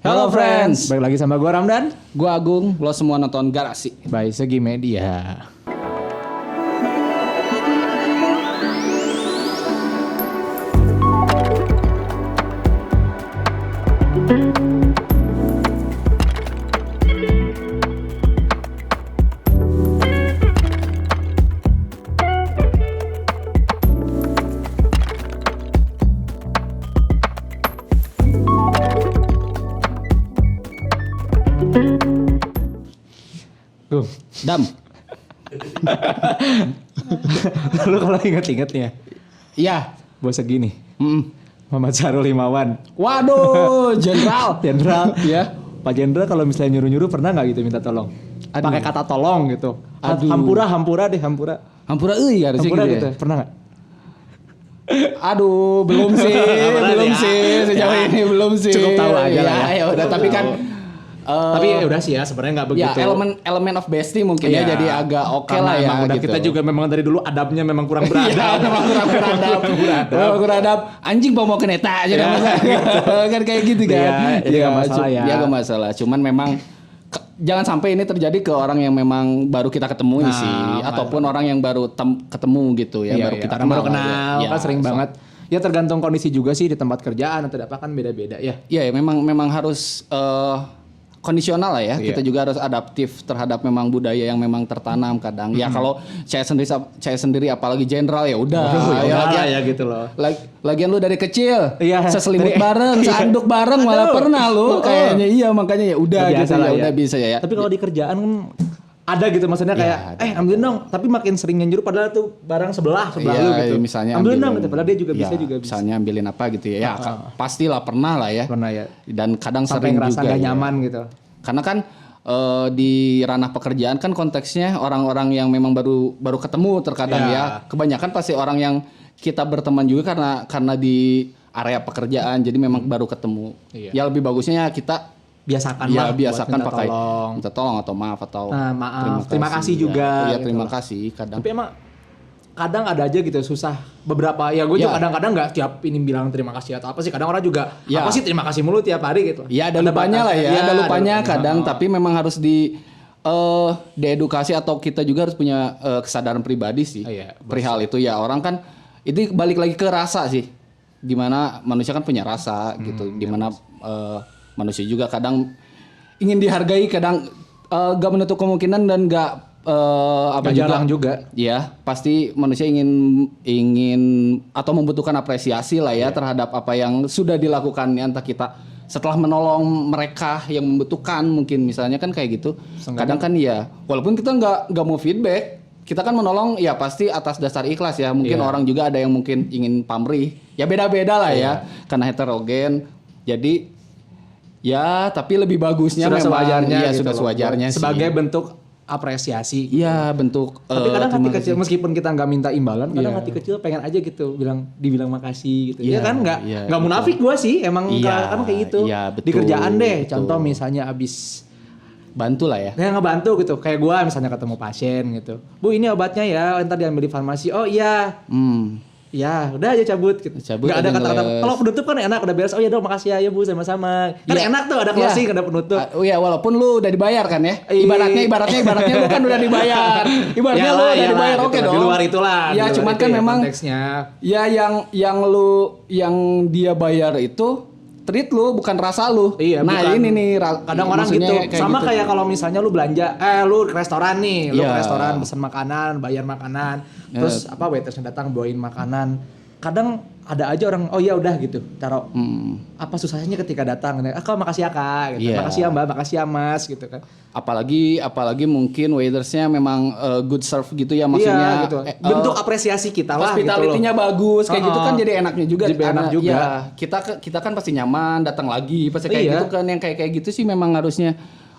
Halo friends, balik lagi sama gue Ramdan. gue Agung, lo semua nonton Garasi. By Segi Media. Dam. Lu kalau inget-inget nih ya, Iya. bos segini. Mm. Muhammad Syahrul Himawan. Waduh, Jenderal. Jenderal. Ya. Pak Jenderal kalau misalnya nyuruh-nyuruh pernah nggak gitu minta tolong? Aduh. Pakai kata tolong gitu. Aduh. Hampura deh. Hampura harusnya Hampura gitu. gitu. Ya? Pernah nggak? Aduh, belum sih, belum ya. sih sejauh Ya. ini belum sih. Cukup tahu aja lah ya. Ya udah, Cukup tapi tahu. kan Tapi ya udah sih ya sebenarnya nggak begitu. ya elemen of bestie mungkin ya, jadi agak oke lah ya. Udah gitu. kita juga memang dari dulu adabnya memang kurang beradab. Iya, memang kurang beradab. Memang kurang beradab. Anjing bawa ke neta aja kan kayak gitu kan. Iya, nggak masalah ya. Ya nggak masalah. Cuman memang jangan sampai ini terjadi ke orang yang memang baru kita ketemu sih, ataupun orang yang baru ketemu gitu ya, baru kita orang baru kenal. kenal Ya, kan sering banget. Ya tergantung kondisi juga sih di tempat kerjaan atau apa kan beda-beda ya. Iya, memang harus kondisional lah ya. Iya. Kita juga harus adaptif terhadap memang budaya yang memang tertanam kadang. Ya kalau saya sendiri apalagi jenderal ya udah. Ya gitu loh. Lagian lu dari kecil, Iya. seselimut Dari- bareng, seanduk bareng, malah pernah lu kayaknya. Iya, makanya ya udah gitu ya, udah bisa ya. Tapi kalau di kerjaan kan ada gitu maksudnya kayak ada. ambilin dong, tapi makin sering nyuruh padahal tuh barang sebelah Iya, lu gitu. misalnya ambilin dong gitu, padahal dia juga bisa ya, misalnya ambilin apa gitu ya. Ya pastilah pernah lah ya. Pernah ya. Dan kadang Sampai sering ngerasa juga gak ya. nyaman gitu. Karena kan di ranah pekerjaan kan konteksnya orang-orang yang memang baru ketemu terkadang ya. Kebanyakan pasti orang yang kita berteman juga karena di area pekerjaan, jadi memang baru ketemu. Iya. Ya lebih bagusnya kita Biasakan ya lah biasakan buat pakai tolong. minta tolong atau maaf atau Maaf, terima kasih juga, Ya, gitu terima lah. kasih kadang. Tapi emang kadang ada aja gitu susah beberapa ya gue Ya. juga kadang-kadang nggak tiap ini bilang terima kasih atau apa sih, kadang orang juga Ya. apa sih terima kasih mulu tiap hari gitu. Ya ada lupanya lah ya, Iya, ada lupanya kadang, Oh. tapi memang harus diedukasi atau kita juga harus punya kesadaran pribadi sih. Iya, perihal itu ya, orang kan itu balik lagi ke rasa sih. Dimana manusia kan punya rasa gitu, dimana manusia juga kadang ingin dihargai, kadang gak menutup kemungkinan dan gak apa Nggak juga. jarang juga. Ya, pasti manusia ingin atau membutuhkan apresiasi lah ya terhadap apa yang sudah dilakukan, entah kita setelah menolong mereka yang membutuhkan mungkin misalnya kan kayak gitu. Kadang kan ya, walaupun kita nggak mau feedback, kita kan menolong ya pasti atas dasar ikhlas ya. Mungkin orang juga ada yang mungkin ingin pamrih. Ya beda-beda lah ya, karena heterogen. Jadi ya, tapi lebih bagusnya Sudah memang sewajarnya ya gitu sudah loh. sewajarnya sih. Sebagai bentuk apresiasi. Iya, bentuk Tapi kadang hati terima kecil kasih. meskipun kita nggak minta imbalan, kadang Iya. hati kecil pengen aja gitu dibilang makasih gitu. Iya, Iya kan nggak iya, munafik gue sih, emang Iya, kan kayak gitu. iya, betul, Di kerjaan deh, betul. contoh misalnya abis Bantu lah ya. ngebantu gitu, kayak gue misalnya ketemu pasien gitu, Bu ini obatnya ya, ntar diambil di farmasi. Oh iya, ya udah aja cabut gitu. Cabut Nggak ada aja kata-kata. ngeles. Kalau penutup kan enak, udah beres. Oh ya dong, makasih ya Bu, sama-sama. Kan Iya. enak tuh, ada closing, ada penutup. Oh ya, walaupun lu udah dibayar kan ya. Iya. Ibaratnya lu kan udah dibayar. Ibaratnya lu udah dibayar, oke gitu lah. dong. Di luar itulah. Ya, di luar cuman itu kan ya memang konteksnya. ya yang dia bayar itu treat lu, bukan rasa lu. Iya, nah, bukan. ini nih Kadang orang maksudnya gitu. Sama gitu. kayak kalau misalnya lu belanja, lu ke restoran nih, lu Iya. ke restoran pesen makanan, bayar makanan, terus apa waitersnya datang bawain makanan. Kadang ada aja orang, oh ya udah gitu, taruh. Apa susahnya ketika datang? Kak makasih ya Kak, gitu. Iya. Makasih ya Mbak, makasih ya Mas, gitu kan. Apalagi mungkin waitersnya memang good serve gitu ya, maksudnya Iya, gitu. Bentuk apresiasi kita lah. hospitality-nya bagus kayak gitu kan, jadi enaknya juga. Jadi enak Karena, juga. ya, kita kan pasti nyaman datang lagi pasti kayak Iya. gitu kan, yang kayak gitu sih memang harusnya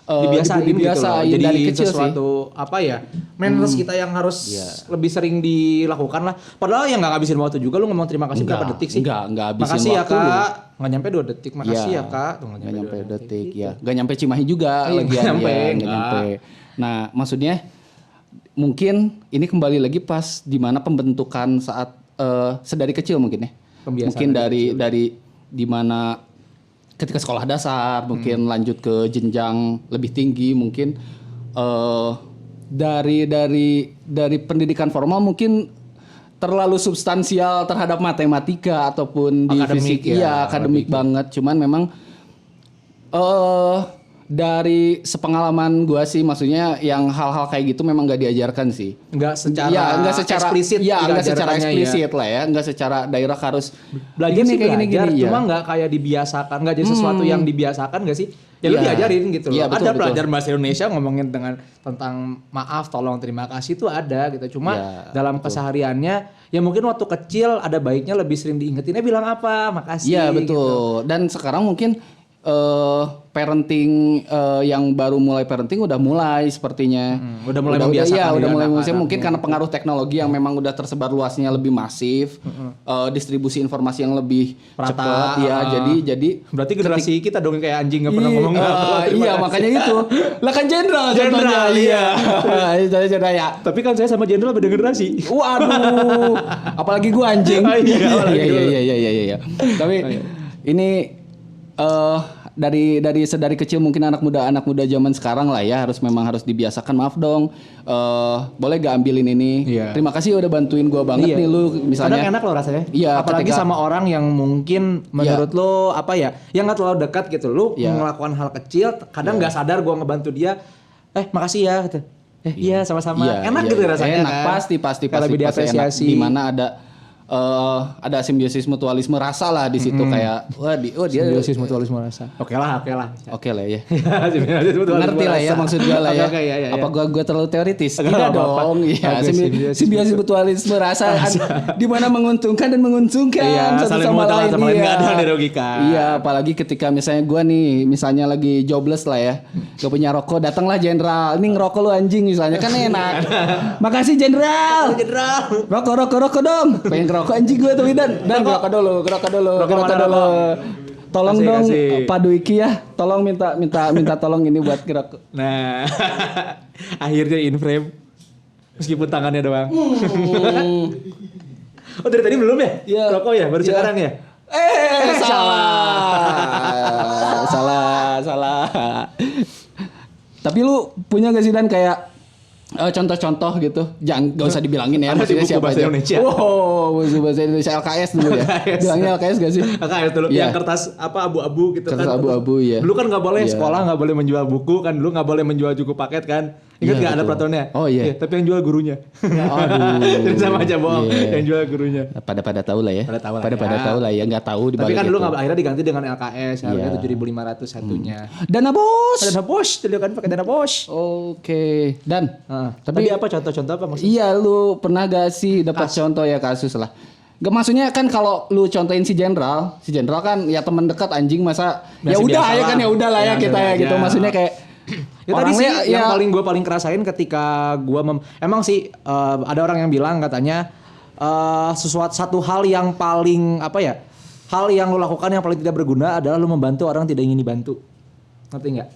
dibiasain dibiasain gitu loh. Jadi dari kecil sih. sesuatu apa ya, manners kita yang harus lebih sering dilakukan lah. Padahal yang nggak ngabisin waktu juga, lu ngomong terima kasih berapa detik sih? Enggak habisin Makasih ya waktu lu. Kak, nggak nyampe 2 detik. Makasih ya Kak, tuh nggak nyampe 2 detik ya, nggak nyampe Cimahi juga Iya, lagian nggak nyampe, ya, nggak nggak. nyampe. Nah, maksudnya mungkin ini kembali lagi pas di mana pembentukan saat sedari kecil mungkin ya. Pembiasaan Mungkin dari di mana ketika sekolah dasar, mungkin lanjut ke jenjang lebih tinggi, mungkin dari pendidikan formal mungkin terlalu substansial terhadap matematika ataupun di Akademik fisik. ya, Iya, akademik banget. Cuman memang dari sepengalaman gua sih, maksudnya yang hal-hal kayak gitu memang nggak diajarkan sih. Nggak secara eksplisit, tidak nggak secara ajarannya eksplisit lah ya, nggak secara daerah harus belajar sih kayak belajar, gini, cuma nggak kayak dibiasakan, nggak jadi sesuatu yang dibiasakan nggak sih? Ya lu Iya. diajarin gitu loh. Iya, betul, Ada betul. pelajaran bahasa Indonesia ngomongin tentang maaf, tolong, terima kasih itu ada gitu. Cuma Iya, dalam kesehariannya ya mungkin waktu kecil ada baiknya lebih sering diingetinnya bilang apa, makasih. Iya gitu. betul. Dan sekarang mungkin parenting yang baru mulai parenting udah mulai sepertinya. Udah mulai membiasakan Iya, udah ya mulai anak-anaknya. mungkin karena pengaruh teknologi yang memang udah tersebar luasnya lebih masif, distribusi informasi yang lebih Merata, cepat ya. Jadi Berarti generasi kita dong yang kayak anjing nggak pernah ngomong apa. iya makanya itu. Lah kan jenderal Jenderal, contohnya. iya. Itu jenderal ya. Tapi kan saya sama jenderal beda generasi. Waduh, apalagi gua anjing. Iya, apalagi lu. Iya. Tapi ini dari kecil mungkin anak muda zaman sekarang lah ya memang harus dibiasakan. Maaf dong, boleh gak ambilin ini? Iya. Terima kasih udah bantuin gua banget nih lu misalnya. Kadang enak loh rasanya. Iya, Apalagi ketika- sama orang yang mungkin menurut lo apa ya, yang nggak terlalu dekat gitu. Lo Iya. melakukan hal kecil, kadang nggak sadar gua ngebantu dia. Makasih ya gitu. Iya sama-sama. Enak gitu rasanya enak, kan. pasti Kayak lebih pasti enak. diapresiasi. Di mana ada simbiosis mutualisme rasa lah di situ kayak dia Simbiosis mutualisme rasa. Oke lah. oke lah ya. Simbiosis mutualisme Ngerti lah ya rasa. maksud gue lah ya. Oke, iya. Apa gua terlalu teoritis? Enggak Tidak apa-apa. dong. Iya, Oke, simbiosis mutualisme rasa di mana menguntungkan dan menguntungkan Iya, satu saling sama menguntungkan lain. sama lain, Iya. nggak ada yang dirugikan. Iya, apalagi ketika misalnya gua nih misalnya lagi jobless lah ya. Gak punya rokok, datanglah jenderal. Ini ngerokok lu anjing misalnya kan enak. Makasih jenderal. Jenderal. Rokok dong. Pengen ngerokok anjing gue tuh Dan ngerokok dulu. Rokok mana, rokok? Tolong Kasih, dong kasih. Pak Dwiki ya. Tolong minta tolong ini buat ngerokok. Nah, akhirnya in frame. Meskipun tangannya doang. Oh dari tadi belum ya? Iya. Rokok ya? Baru Iya. sekarang ya? Salah. Tapi lu punya gak sih Dan kayak contoh-contoh gitu? Jangan gak usah dibilangin ya Ada di maksudnya buku siapa bahasa aja. Indonesia. Wow, buku bahasa Indonesia LKS dulu ya. LKS. Bilangnya LKS gak sih? Kakak dulu Iya. yang kertas apa abu-abu gitu Kertas kan. abu-abu, iya. Dulu kan nggak boleh Iya. sekolah nggak boleh menjual buku kan, dulu nggak boleh menjual buku paket kan. Ingat Iya, nggak ada betul. peraturannya? Oh, iya. Tapi yang jual gurunya. Aduh. Jadi sama aja bohong. Iya. Yang jual gurunya. Pada tahu lah ya. Pada tahu lah Pada ya. tahu lah ya, nggak tahu di Tapi balik kan dulu itu. nggak, akhirnya diganti dengan LKS harganya Iya. 7.500 satunya. Dana bos. Dana bos, dulu kan pakai dana bos. Oke. Dan Tapi tadi apa contoh-contoh apa maksudnya? iya lu pernah gak sih dapat contoh ya kasus lah? Gak maksudnya kan kalau lu contohin si jenderal kan ya teman dekat anjing masa ya Masih udah biasa ya lah. kan ya udah lah ya Ya, kita udah ya aja. gitu maksudnya kayak Ya tadi sih orangnya yang ya gue paling kerasain ketika gue emang sih ada orang yang bilang katanya satu hal yang paling apa ya, hal yang lo lakukan yang paling tidak berguna adalah lo membantu orang yang tidak ingin dibantu. Ngerti nggak?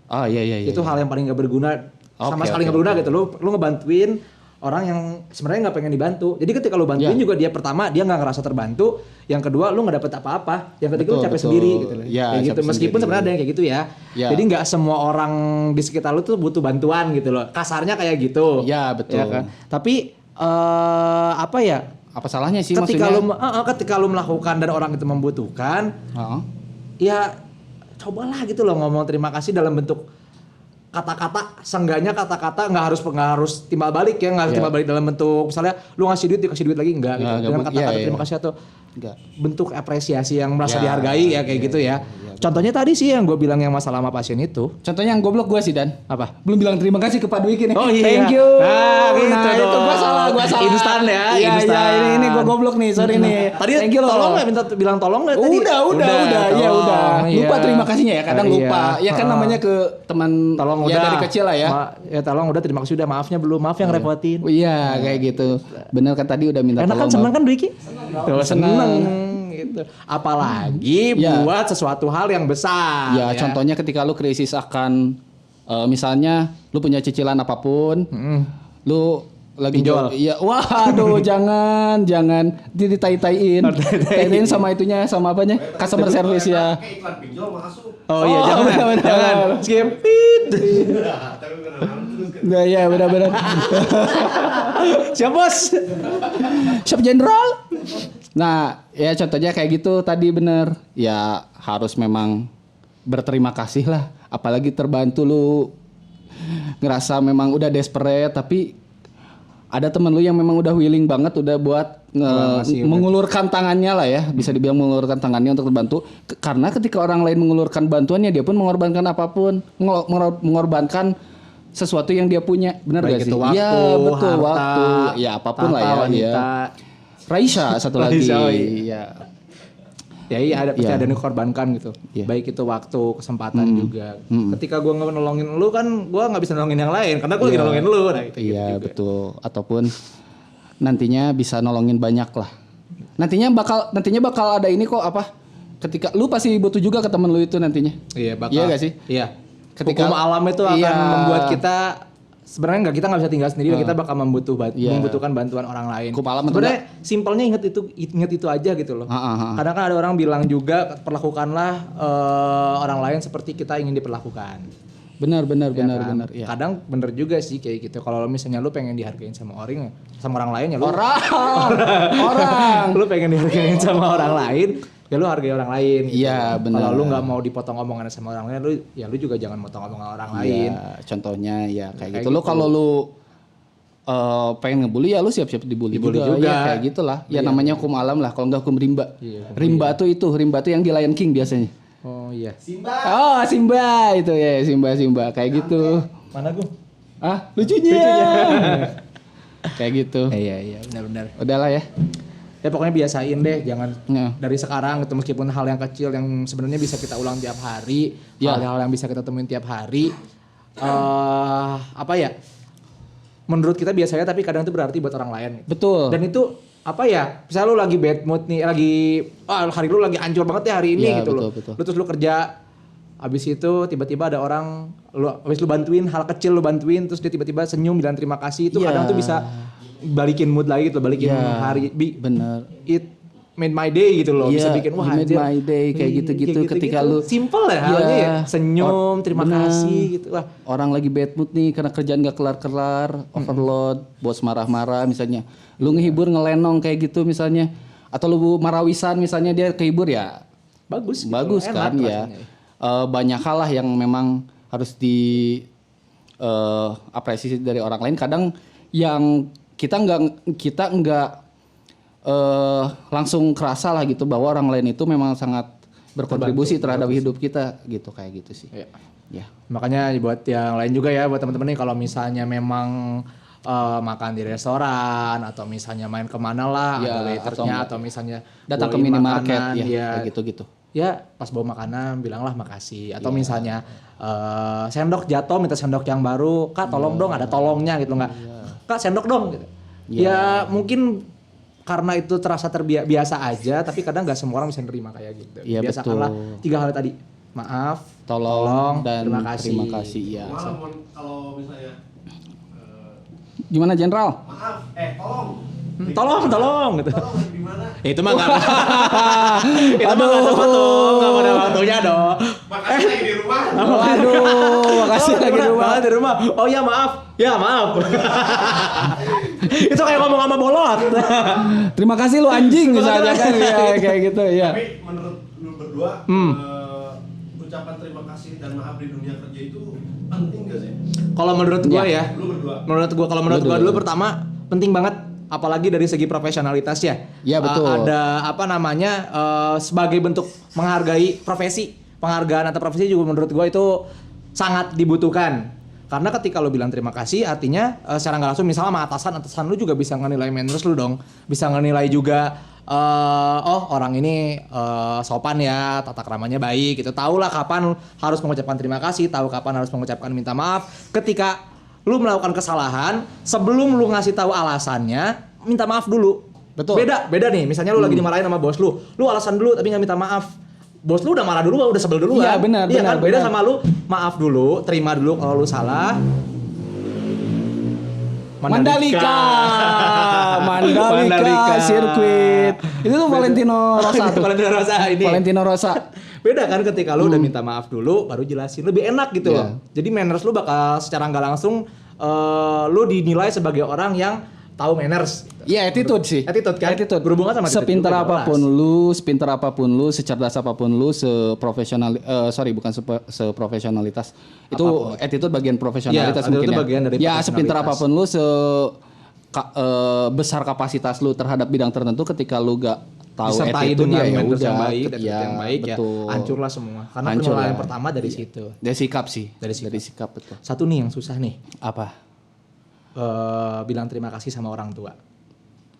oh iya. Itu hal yang paling gak berguna, sama Oke, sekali oke, nggak berguna gitu. Lo ngebantuin orang yang sebenarnya nggak pengen dibantu. Jadi ketika lo bantuin juga dia pertama dia nggak ngerasa terbantu, yang kedua lo nggak dapet apa-apa, yang ketiga lo Betul, capek betul. sendiri gitu loh. Ya, Kayak gitu. capek Meskipun sendiri. sebenarnya ada yang kayak gitu ya. Ya. Jadi nggak semua orang di sekitar lo tuh butuh bantuan gitu loh. Kasarnya kayak gitu. Ya, betul. Ya kan? Tapi apa ya? Apa salahnya sih Ketika maksudnya? ketika lo melakukan dan orang itu membutuhkan, Heeh. ya cobalah gitu loh ngomong terima kasih dalam bentuk kata-kata, seenggaknya kata-kata nggak harus timbal balik ya, nggak harus Iya. timbal balik dalam bentuk misalnya lu ngasih duit dikasih duit lagi enggak gitu. Nggak, Dengan iya, kata-kata iya. terima kasih atau Enggak. bentuk apresiasi yang merasa Ya, dihargai ya kayak gitu ya. Contohnya tadi sih yang gue bilang yang masalah sama pasien itu. Contohnya yang goblok gue sih Dan. Apa? Belum bilang terima kasih ke Pak Dwiki nih. Oh iya. Thank you. Nah, gitu itu dong. gue salah. Instan ya, Iya, instan. iya, ini gue goblok nih, sorry nih. Tadi Thank you loh. tolong nggak minta bilang tolong nggak tadi? Udah, ya tolong, udah. Lupa iya. terima kasihnya ya, kadang Iya. lupa. Ya kan namanya ke teman Tolong ya udah dari kecil lah ya. Ya tolong udah terima kasih udah, maafnya belum, maaf yang repotin. Oh, iya, kayak gitu. Bener kan tadi udah minta Enak kan, tolong. seneng kan Dwiki? Tuh, Seneng. gitu. Apalagi Ya. buat sesuatu hal yang besar. Ya, contohnya ketika lu krisis akan misalnya lu punya cicilan apapun, lu lagi Pinjol. Iya, waduh jangan ditai-taiin. Tai-taiin sama itunya sama apanya? Customer service ya. Kayak iklan pinjol masuk. Oh iya, benar. jangan. Skip. Pit. Tapi kenalan terus kan. Nah, iya benar-benar. Siap, Bos. Siap Jenderal. Nah, ya contohnya kayak gitu tadi bener. Ya harus memang berterima kasih lah. Apalagi terbantu lu ngerasa memang udah desperate tapi ada temen lu yang memang udah willing banget udah buat mengulurkan tangannya lah ya, bisa dibilang mengulurkan tangannya untuk terbantu. Karena ketika orang lain mengulurkan bantuannya dia pun mengorbankan apapun, mengorbankan sesuatu yang dia punya. Benar gak sih? Iya, betul, harta, waktu. Ya apapun lah ya. wanita. Ya. Raisya satu lagi. Raisya, Iya. Ya iya ada pasti Iya. ada yang dikorbankan gitu. Iya. Baik itu waktu, kesempatan juga. Ketika gua nggak nolongin lu kan gua nggak bisa nolongin yang lain karena gua lagi nolongin lu. Nah, gitu, Iya juga. betul. Ataupun nantinya bisa nolongin banyak lah. Nantinya bakal ada ini kok apa? Ketika lu pasti butuh juga ke temen lu itu nantinya. Iya bakal. Iya gak sih? Iya. Ketika- Hukum alam itu akan Iya. membuat kita sebenarnya kita nggak bisa tinggal sendiri, kita bakal Iya. membutuhkan bantuan orang lain. Hukum alam Sebenarnya simpelnya inget itu aja gitu loh. Kadang kan ada orang bilang juga perlakukanlah orang lain seperti kita ingin diperlakukan. Benar. Ya kan? Iya. Kadang bener juga sih kayak gitu. Kalau misalnya lu pengen dihargain sama orang lain ya lu Orang. lu pengen dihargain sama orang lain ya lu hargai orang lain gitu. Iya, benar. Kalau lu nggak mau dipotong omongan sama orang lain lu juga jangan motong omongan orang lain. Iya, contohnya ya kayak Kayak gitu. Lu gitu. kalau lu pengen ngebully ya lu siap-siap dibully juga. juga. Ya, kayak gitulah. Ya namanya hukum alam lah. Kalau nggak hukum rimba. Iya, Rimba tuh yang di Lion King biasanya. Oh iya. Simba. Oh, Simba itu ya, Simba kayak gitu. Mana gua? Ah, lucunya. Kayak gitu. Iya benar-benar. Udahlah ya. Ya pokoknya biasain deh, jangan Ya. dari sekarang gitu meskipun hal yang kecil yang sebenarnya bisa kita ulang tiap hari, Ya. hal-hal yang bisa kita temuin tiap hari. Apa ya? Menurut kita biasanya tapi kadang itu berarti buat orang lain. Betul. Dan itu apa ya? Misalnya lu lagi bad mood nih, hari lu lagi hancur banget ya hari ini Ya, gitu betul. Lu terus lu kerja habis itu tiba-tiba ada orang habis lu bantuin hal kecil lu bantuin terus dia tiba-tiba senyum bilang terima kasih itu Ya. kadang tuh bisa balikin mood lagi gitu, balikin Ya, hari bener. it made my day gitu loh, bisa Iya, bikin wah made anjir. my day, kayak gitu-gitu ketika lu- simple lah Iya. halnya ya, senyum, terima bener. kasih gitu lah. Orang lagi bad mood nih karena kerjaan gak kelar-kelar, overload, bos marah-marah misalnya. Lu ngehibur ngelenong kayak gitu misalnya. Atau lu marawisan misalnya dia kehibur ya. Bagus Bagus enak kan ya. rasanya. Banyak hal lah yang memang harus di apresiasi dari orang lain. Kadang yang kita nggak langsung kerasa lah gitu bahwa orang lain itu memang sangat berkontribusi terhadap hidup kita gitu kayak gitu sih. Iya. Ya. Makanya buat yang lain juga ya, buat teman-teman nih kalau misalnya memang makan di restoran atau misalnya main kemana lah, Ya, ada waiternya atau atau misalnya Datang ke bawain minimarket makanan, ya kayak gitu-gitu. Ya pas bawa makanan bilanglah makasih atau misalnya sendok jatuh minta sendok yang baru, Kak tolong dong, ada tolongnya gitu nggak, Kak sendok dong gitu. Ya mungkin karena itu terasa terbiasa aja tapi kadang nggak semua orang bisa nerima kayak gitu. Iya, Biasakanlah betul. 3 hal tadi, maaf, Tolong dan terima kasih. ya. Malah kalau misalnya Gimana Jenderal? maaf, tolong. Tolong gitu. Tolong lagi di mana? Itu mah nggak itu mah nggak sempat tuh, nggak ada waktunya dong. Makasih lagi di rumah. Waduh, makasih lagi di rumah. Di rumah. Oh ya maaf. Itu kayak ngomong sama bolot. Terima kasih lu anjing misalnya kan ya kayak gitu ya. Tapi menurut lu berdua, ucapan terima kasih dan maaf di dunia kerja itu penting gak sih? Kalau menurut gua ya, Lu berdua. kalau menurut gua dulu pertama penting banget apalagi dari segi profesionalitas ya. Iya, betul. Ada apa namanya sebagai bentuk menghargai profesi, penghargaan atau profesi juga menurut gua itu sangat dibutuhkan. Karena ketika lu bilang terima kasih artinya secara nggak langsung misalnya sama atasan lu juga bisa ngenilai manners lu dong. Bisa ngenilai juga oh orang ini sopan ya, tata keramanya baik gitu. Tahu lah kapan harus mengucapkan terima kasih, tahu kapan harus mengucapkan minta maaf. Ketika lu melakukan kesalahan, sebelum lu ngasih tahu alasannya, minta maaf dulu. Betul. Beda nih, misalnya lu lagi dimarahin sama bos lu alasan dulu tapi nggak minta maaf. Bos lu udah marah dulu, udah sebel dulu Iya, benar, kan? Beda benar. sama lu maaf dulu, terima dulu kalau lu salah. Mandalika sirkuit. Itu tuh Valentino Rossi tuh. Valentino Rossi ini. Valentino Rossi. Beda kan ketika lu udah minta maaf dulu baru jelasin. Lebih enak gitu Iya. loh. Jadi manners lu bakal secara nggak langsung lu dinilai sebagai orang yang tahu manners. Iya, attitude sih. Attitude kan? Berhubungan sama attitude sepintar juga, apapun lu, secerdas apapun lu, seprofesionalitas. Itu Apapun. attitude bagian profesionalitas Iya, mungkin itu ya. bagian dari Ya, sepintar profesionalitas. apapun lu, besar kapasitas lu terhadap bidang tertentu ketika lu gak tahu disertai attitude dengan ya manners udah. yang baik, attitude Ya, yang baik ya betul. hancurlah semua. Karena Hancur penilaian lah. pertama dari situ. Dari sikap sih. Dari sikap. Dari sikap betul. Satu nih yang susah nih. Apa? Bilang terima kasih sama orang tua.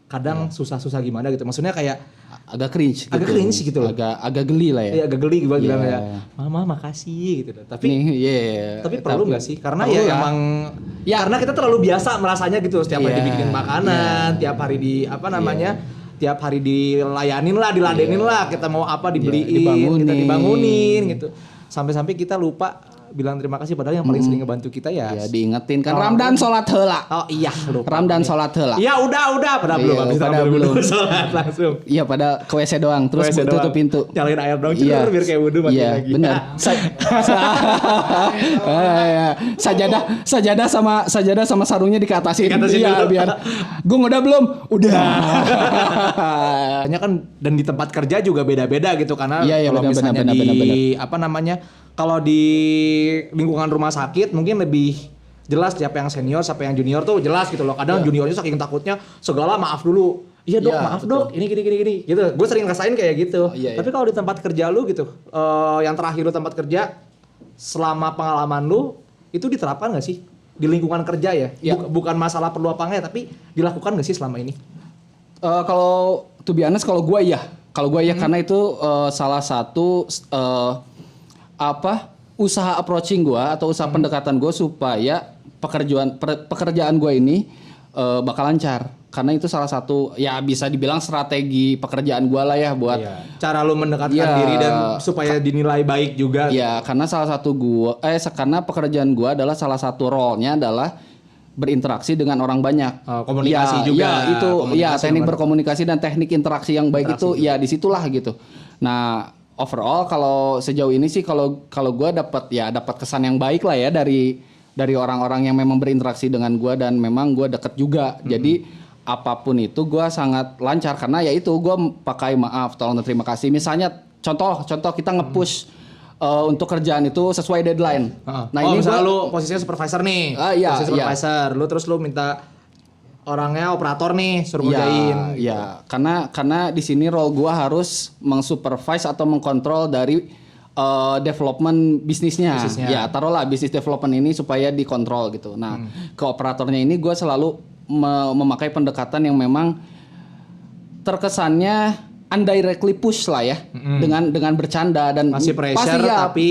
Kadang susah-susah gimana gitu. Maksudnya kayak Agak cringe gitu. Agak cringe gitu loh. Agak geli lah ya. ya agak geli gue bilang Iya. ya, mama makasih gitu. Tapi Nih, iya. tapi perlu nggak sih? Karena perlu ya lah. emang karena kita terlalu biasa merasanya gitu setiap hari Iya, dibikinin makanan, tiap hari tiap hari dilayanin lah, diladenin lah, kita mau apa dibeliin, kita dibangunin gitu. Sampai-sampai kita lupa bilang terima kasih padahal yang paling sering ngebantu kita ya. Ya diingetin kan Ramdan sholat heula. Oh iya, lupa. Ramdan sholat heula. Iya udah padahal Iya, belum habis padahal belum belum. sholat langsung. Iya pada ke WC doang terus WC tutup doang. pintu. Nyalain air dong Iya. biar kayak wudu mati Iya, lagi. benar. Sajadah sama sarungnya dikatasin. Dikatasin Iya, dulu. biar Gung udah belum? Udah. Hanya kan dan di tempat kerja juga beda-beda gitu karena Iya, kalau benar, misalnya benar, di benar. apa namanya kalau di lingkungan rumah sakit mungkin lebih jelas siapa yang senior siapa yang junior tuh jelas gitu loh. Kadang juniornya saking takutnya segala maaf dulu. Iya dok, Iya, maaf betul. dok, ini gini gitu. Gue sering rasain kayak gitu. Iya, Tapi kalau di tempat kerja lu gitu, yang terakhir lu tempat kerja selama pengalaman lu itu diterapkan nggak sih di lingkungan kerja ya? Iya. Bukan masalah perlu apa enggak, tapi dilakukan nggak sih selama ini? Kalau to be honest kalau gue ya karena itu salah satu usaha approaching gue atau usaha pendekatan gue supaya pekerjaan gue ini bakal lancar karena itu salah satu ya bisa dibilang strategi pekerjaan gue lah ya buat Cara lu mendekatkan Iya. diri dan supaya dinilai baik juga. ya karena salah satu karena pekerjaan gue adalah salah satu role-nya adalah berinteraksi dengan orang banyak. Komunikasi Ya, juga. Ya, itu Komunikasi ya teknik dengan- berkomunikasi dan teknik interaksi yang baik itu ya disitulah gitu. Nah, overall kalau sejauh ini sih kalau gue dapat kesan yang baik lah ya dari orang-orang yang memang berinteraksi dengan gue dan memang gue deket juga. Jadi apapun itu gue sangat lancar karena ya itu gue pakai maaf, tolong dan terima kasih. Misalnya contoh kita nge-push untuk kerjaan itu sesuai deadline. Nah, ini misalnya lu posisinya supervisor nih. Iya, Posisi supervisor, lu terus lu minta orangnya operator nih suruh ngerjain. Ya, karena di sini role gua harus mengsupervise atau mengkontrol dari development bisnisnya. Ya, taruhlah bisnis development ini supaya dikontrol gitu. Nah, ke operatornya ini gua selalu memakai pendekatan yang memang terkesannya indirectly push lah ya dengan bercanda dan Ngasih pressure, pasti ya, tapi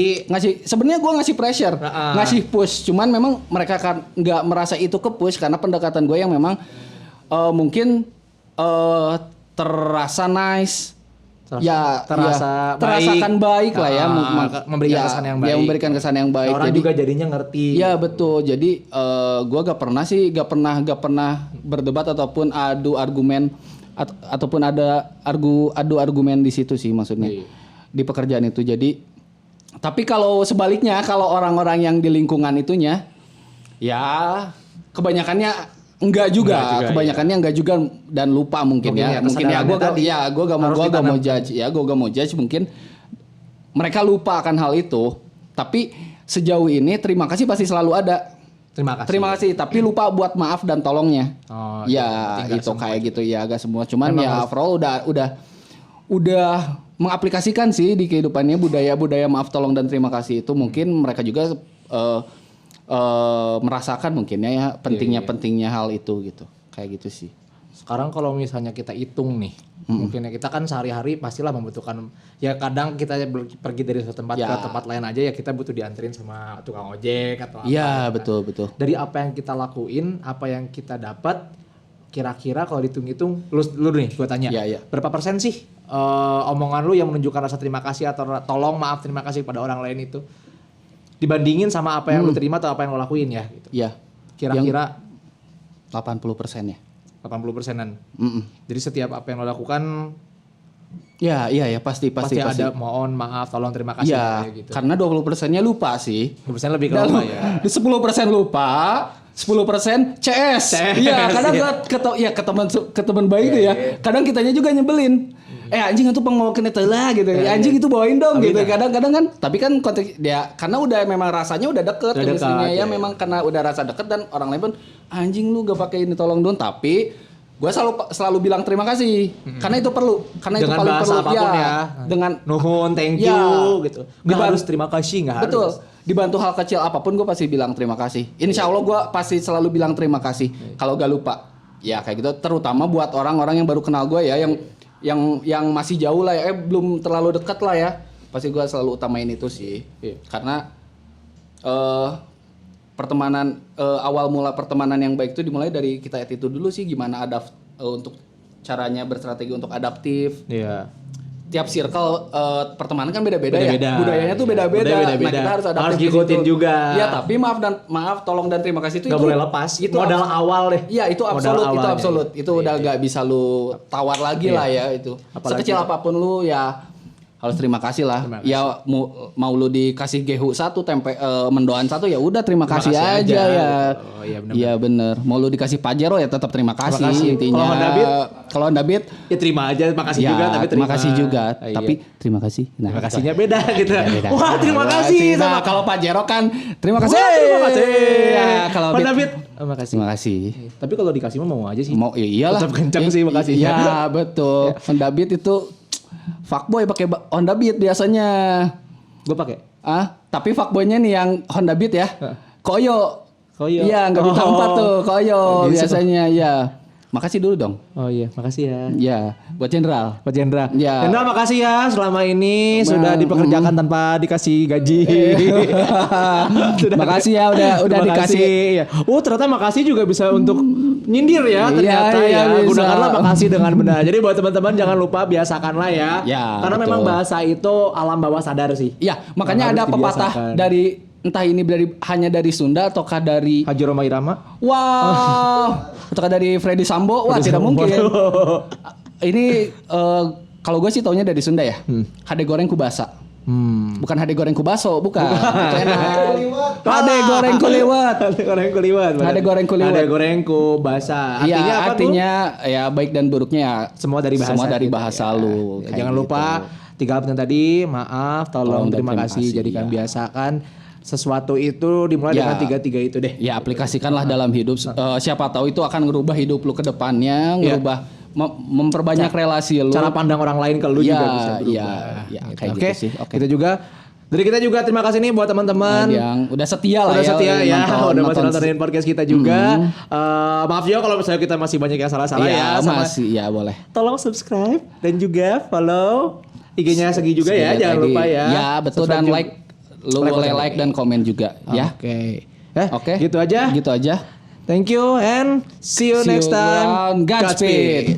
sebenarnya gue ngasih pressure, ngasih push, cuman memang mereka kan nggak merasa itu ke push karena pendekatan gue yang memang mungkin terasa nice, terasakan baik lah ya, memberikan kesan yang baik. Ya, memberikan kesan yang baik. Orang juga jadinya ngerti. Ya betul. Jadi gue gak pernah berdebat ataupun adu argumen ataupun ada adu argumen di situ sih maksudnya di pekerjaan itu. Jadi tapi kalau sebaliknya kalau orang-orang yang di lingkungan itunya ya kebanyakannya enggak juga, kebanyakannya enggak juga dan lupa mungkin ya gue gak mau judge mungkin mereka lupa akan hal itu. Tapi sejauh ini terima kasih pasti selalu ada. Terima kasih, tapi lupa buat maaf dan tolongnya. Ya itu kayak gitu ya agak semua. Cuman memang ya overall udah mengaplikasikan sih di kehidupannya budaya maaf tolong dan terima kasih itu mungkin mereka juga merasakan mungkin ya pentingnya hal itu gitu. Kayak gitu sih. Sekarang kalau misalnya kita hitung nih, mungkin ya kita kan sehari-hari pastilah membutuhkan ya kadang kita pergi dari suatu tempat ke tempat lain aja ya kita butuh dianterin sama tukang ojek atau apa. Iya, gitu. betul. Dari apa yang kita lakuin, apa yang kita dapat, kira-kira kalau dihitung-hitung lu nih gue tanya. Berapa persen sih omongan lu yang menunjukkan rasa terima kasih atau tolong maaf terima kasih pada orang lain itu dibandingin sama apa yang lu terima atau apa yang lu lakuin ya gitu. Iya. Kira-kira 80% ya. 80%-an. Mm-mm. Jadi setiap apa yang lo lakukan Ya, pasti. pasti ada mohon maaf, tolong, terima kasih Ya, kayak gitu. karena 20%-nya lupa sih. 20% lebih ke lupa ya. 10% lupa, 10% CS. Iya, kadang ke teman baik itu ya. Kadang kitanya juga nyebelin. Anjing itu pengen itu lah gitu. Anjing itu bawain dong gitu. Kadang-kadang kan, tapi kan konteks dia karena udah memang rasanya udah deket chemistry-nya ya, memang karena udah rasa deket dan orang lain pun anjing lu gak pakai ini tolong dong, tapi gue selalu bilang terima kasih karena itu perlu, karena dengan itu paling bahasa perlu apapun ya. Dengan nuhun, thank you gitu. Nggak harus terima kasih, nggak harus. Betul. Dibantu hal kecil apapun gue pasti bilang terima kasih. Insya Allah gue pasti selalu bilang terima kasih kalau gak lupa. Ya kayak gitu. Terutama buat orang-orang yang baru kenal gue ya, yang masih jauh lah ya, belum terlalu dekat lah ya. Pasti gue selalu utamain itu sih. Karena pertemanan awal mula pertemanan yang baik itu dimulai dari kita attitude dulu sih, gimana untuk caranya berstrategi untuk adaptif. Iya. Tiap circle pertemanan kan beda-beda ya. Budayanya tuh beda-beda. Nah, kita harus adaptif. Harus ngikutin juga. Iya, tapi maaf, tolong dan terima kasih itu Nggak boleh lepas. Itu modal awal deh. Iya, itu absolut. Itu udah gak bisa lu tawar lagi lah ya itu. Apalagi sekecil apapun lu ya harus terima kasih lah. Ya mau lu dikasih gehu 1 mendoan 1 ya udah terima kasih aja ya. Oh iya benar. Iya bener. Mau lu dikasih pajero ya tetap terima kasih intinya. Kalau Honda Beat ya terima aja, makasih juga tapi terima kasih juga. Iya. Tapi terima kasih. Nah, terima kasihnya beda gitu. Beda. Wah, terima kasih. Nah, kalau Pajero kan terima kasih. Terima kasih. Ya, kalau Honda Beat, makasih. Terima kasih. Tapi kalau dikasih mah mau aja sih. Mau iyalah. Tetap kencang sih makasihnya. Iya, betul. Honda Beat itu fuckboy pakai Honda Beat biasanya. Gue pakai. Tapi fuckboynya nih yang Honda Beat ya. Koyo. Iya, enggak minta 4 tuh, Koyo biasanya ya. Makasih dulu dong. Oh iya, makasih ya. Ya, buat Jenderal. Pak Jenderal. Ya. Jenderal makasih ya selama ini sudah dipekerjakan tanpa dikasih gaji. Makasih ya udah dikasih. Ya. Ternyata makasih juga bisa untuk nyindir ya ternyata ya. Bisa. Gunakanlah makasih dengan benar. Jadi buat teman-teman jangan lupa biasakanlah ya. Karena betul. memang bahasa itu alam bawah sadar sih. Iya, makanya ada pepatah dari entah ini hanya dari Sunda ataukah dari Haji Roma Irama. Wow. Ataukah dari Freddy Sambo? Wah, tidak mungkin. Ini kalau gue sih taunya dari Sunda ya. Hade goreng kubasa. Bukan hade goreng kubaso, bukan. Itu enak. Hade goreng kuliwat. Hade goreng kuliwat. Hade goreng kuliwat. Hade goreng kubasa. Artinya ya, apa artinya ya baik dan buruknya ya semua dari bahasa. Semua dari gitu, bahasa ya. lu. Ya, jangan lupa 3 hal penting tadi, maaf, tolong, terima kasih, jadikan ya. Biasakan sesuatu itu dimulai dengan 3 itu deh. Ya, aplikasikanlah dalam hidup. Siapa tahu itu akan ngerubah hidup lu ke depannya, memperbanyak relasi lu. Cara pandang orang lain ke lu juga bisa berubah. Iya, gitu. kayak gitu sih. Oke. Kita juga dari kita juga terima kasih nih buat teman-teman yang udah setia lah udah ya. Setia ya, udah masih nontonin podcast kita juga. Maaf ya kalau misalnya kita masih banyak yang salah-salah ya. Masih ya boleh. Tolong subscribe dan juga follow IG-nya Segi juga ya, jangan lupa ya. Ya betul, dan like. Lu boleh like dan komen juga ya. Oke. Gitu aja. Gitu aja. Thank you and see you next time. Godspeed.